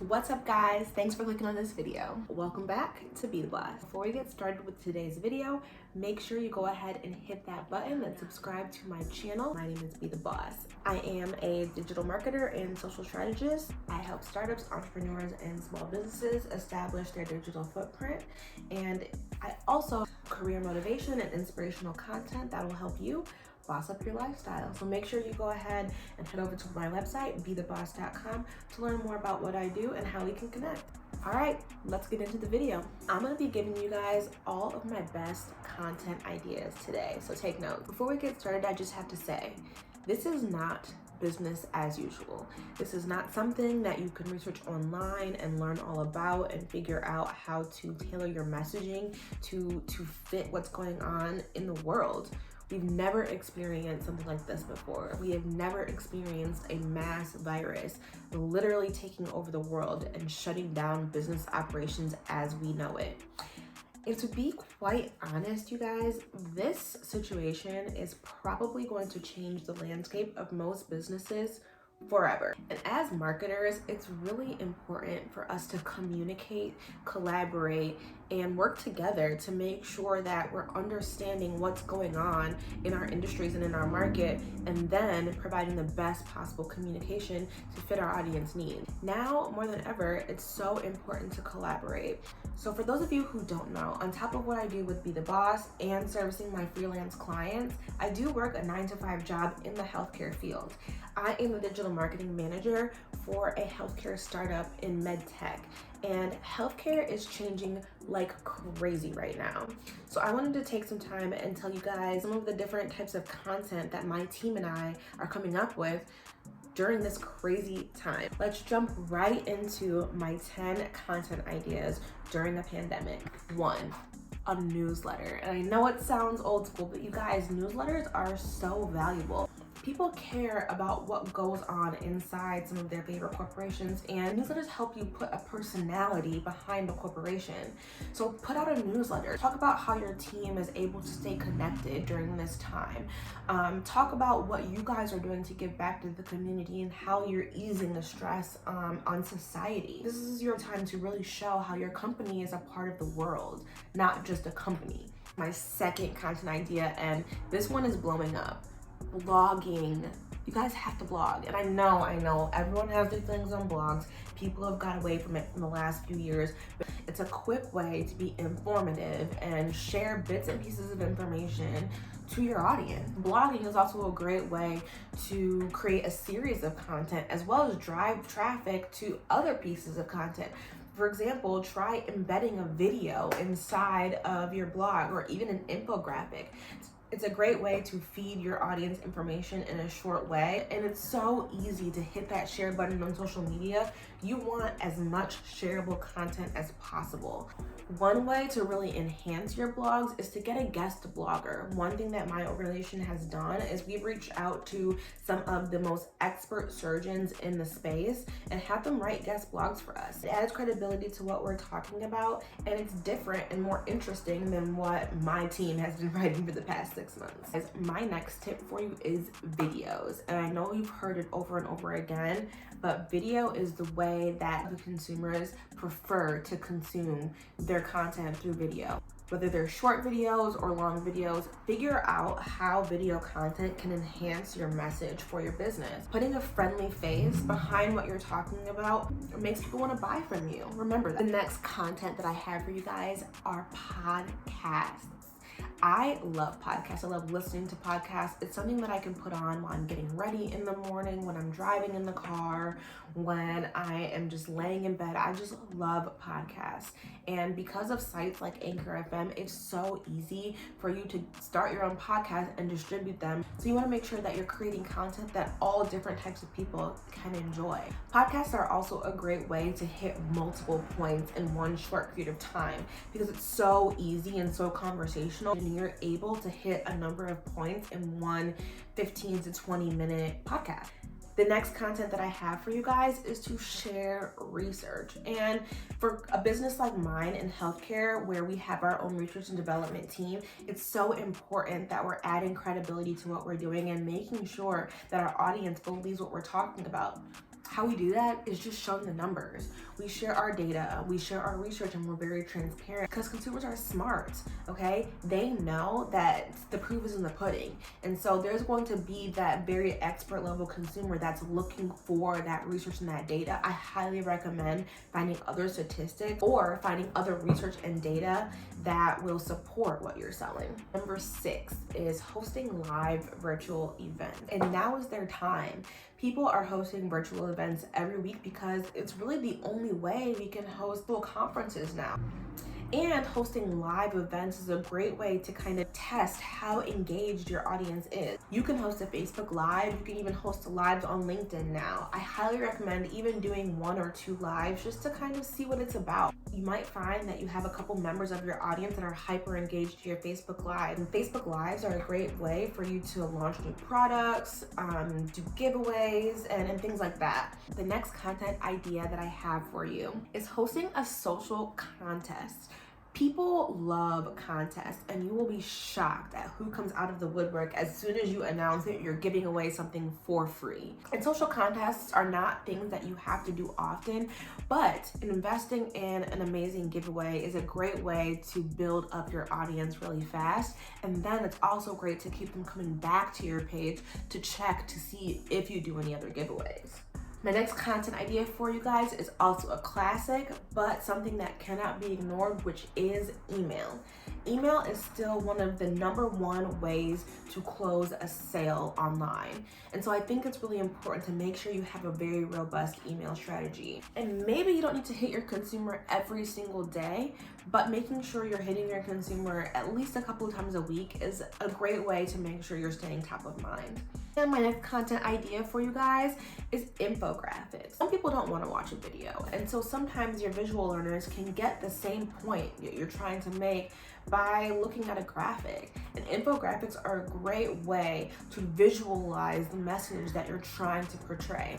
What's up, guys? Thanks for clicking on this video. Welcome back to Be The Boss. Before we get started with today's video, make sure you go ahead and hit that button and subscribe to my channel. My name is Be The Boss. I am a digital marketer and social strategist. I help startups, entrepreneurs, and small businesses establish their digital footprint. And I also career motivation and inspirational content that will help you boss up your lifestyle. So make sure you go ahead and head over to my website, betheboss.com, to learn more about what I do and how we can connect. All right, let's get into the video. I'm gonna be giving you guys all of my best content ideas today, so take notes. Before we get started, I just have to say, this is not business as usual. This is not something that you can research online and learn all about and figure out how to tailor your messaging to fit what's going on in the world. We've never experienced something like this before. We have never experienced a mass virus literally taking over the world and shutting down business operations as we know it. And to be quite honest, you guys, this situation is probably going to change the landscape of most businesses forever. And as marketers, it's really important for us to communicate, collaborate, and work together to make sure that we're understanding what's going on in our industries and in our market, and then providing the best possible communication to fit our audience needs. Now, more than ever, it's so important to collaborate. So for those of you who don't know, on top of what I do with Be The Boss and servicing my freelance clients, I do work a 9-to-5 job in the healthcare field. I am the digital marketing manager for a healthcare startup in med tech, and healthcare is changing like crazy right now. So I wanted to take some time and tell you guys some of the different types of content that my team and I are coming up with during this crazy time. Let's jump right into my 10 content ideas during the pandemic. 1, a newsletter. And I know it sounds old school, but you guys, newsletters are so valuable. People care about what goes on inside some of their favorite corporations, and newsletters help you put a personality behind a corporation. So put out a newsletter. Talk about how your team is able to stay connected during this time. Talk about what you guys are doing to give back to the community and how you're easing the stress on society. This is your time to really show how your company is a part of the world, not just a company. My second content idea, and this one is blowing up. Blogging. You guys have to blog. And I know everyone has their things on blogs. People have got away from it in the last few years. But it's a quick way to be informative and share bits and pieces of information to your audience. Blogging is also a great way to create a series of content as well as drive traffic to other pieces of content. For example, try embedding a video inside of your blog or even an infographic. It's a great way to feed your audience information in a short way, and it's so easy to hit that share button on social media. You want as much shareable content as possible. One way to really enhance your blogs is to get a guest blogger. One thing that my organization has done is we've reached out to some of the most expert surgeons in the space and have them write guest blogs for us. It adds credibility to what we're talking about, and it's different and more interesting than what my team has been writing for the past 6 months. As my next tip for you is videos. And I know you've heard it over and over again, but video is the way that the consumers prefer to consume their content through video. Whether they're short videos or long videos, figure out how video content can enhance your message for your business. Putting a friendly face behind what you're talking about makes people want to buy from you. Remember that. The next content that I have for you guys are podcasts. I love podcasts. I love listening to podcasts. It's something that I can put on while I'm getting ready in the morning, when I'm driving in the car, when I am just laying in bed. I just love podcasts. And because of sites like Anchor FM, it's so easy for you to start your own podcast and distribute them. So you want to make sure that you're creating content that all different types of people can enjoy. Podcasts are also a great way to hit multiple points in one short period of time because it's so easy and so conversational, and you're able to hit a number of points in one 15 to 20 minute podcast. The next content that I have for you guys is to share research. And for a business like mine in healthcare, where we have our own research and development team, it's so important that we're adding credibility to what we're doing and making sure that our audience believes what we're talking about. How we do that is just showing the numbers. We share our data, we share our research, and we're very transparent because consumers are smart, okay? They know that the proof is in the pudding. And so there's going to be that very expert level consumer that's looking for that research and that data. I highly recommend finding other statistics or finding other research and data that will support what you're selling. Number 6 is hosting live virtual events. And now is their time. People are hosting virtual events every week because it's really the only way we can host little conferences now. And hosting live events is a great way to kind of test how engaged your audience is. You can host a Facebook Live, you can even host lives on LinkedIn now. I highly recommend even doing 1 or 2 lives just to kind of see what it's about. You might find that you have a couple members of your audience that are hyper engaged to your Facebook Live. And Facebook Lives are a great way for you to launch new products, do giveaways, and things like that. The next content idea that I have for you is hosting a social contest. People love contests, and you will be shocked at who comes out of the woodwork as soon as you announce that you're giving away something for free. And social contests are not things that you have to do often, but investing in an amazing giveaway is a great way to build up your audience really fast. And then it's also great to keep them coming back to your page to check to see if you do any other giveaways. My next content idea for you guys is also a classic, but something that cannot be ignored, which is email. Email is still one of the #1 ways to close a sale online. And so I think it's really important to make sure you have a very robust email strategy. And maybe you don't need to hit your consumer every single day, but making sure you're hitting your consumer at least a couple of times a week is a great way to make sure you're staying top of mind. And my next content idea for you guys is infographics. Some people don't want to watch a video, and so sometimes your visual learners can get the same point that you're trying to make by looking at a graphic. And infographics are a great way to visualize the message that you're trying to portray.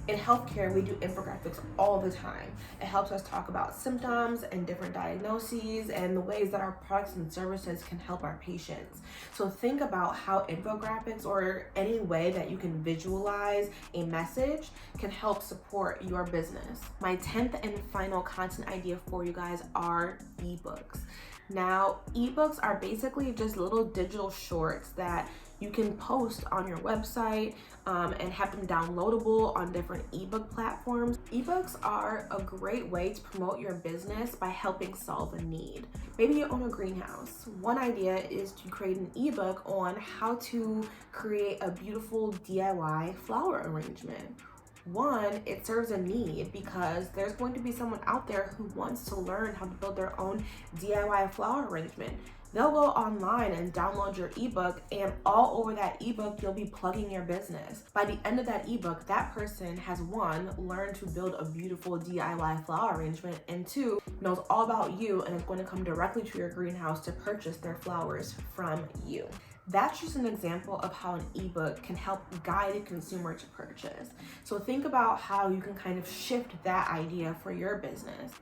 In healthcare, we do infographics all the time. It helps us talk about symptoms and different diagnoses and the ways that our products and services can help our patients. So think about how infographics or any way that you can visualize a message can help support your business. My 10th and final content idea for you guys are ebooks. Now, ebooks are basically just little digital shorts that you can post on your website and have them downloadable on different ebook platforms. Ebooks are a great way to promote your business by helping solve a need. Maybe you own a greenhouse. One idea is to create an ebook on how to create a beautiful DIY flower arrangement. One, it serves a need because there's going to be someone out there who wants to learn how to build their own DIY flower arrangement. They'll go online and download your ebook, and all over that ebook, you'll be plugging your business. By the end of that ebook, that person has 1, learned to build a beautiful DIY flower arrangement, and 2, knows all about you and is going to come directly to your greenhouse to purchase their flowers from you. That's just an example of how an ebook can help guide a consumer to purchase. So think about how you can kind of shift that idea for your business.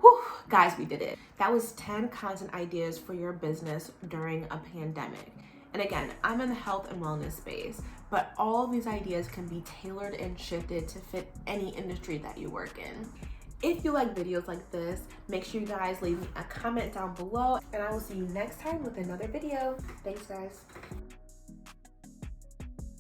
Whew, guys, we did it. That was 10 content ideas for your business during a pandemic. And again, I'm in the health and wellness space, but all of these ideas can be tailored and shifted to fit any industry that you work in. If you like videos like this, make sure you guys leave me a comment down below, and I will see you next time with another video. Thanks, guys.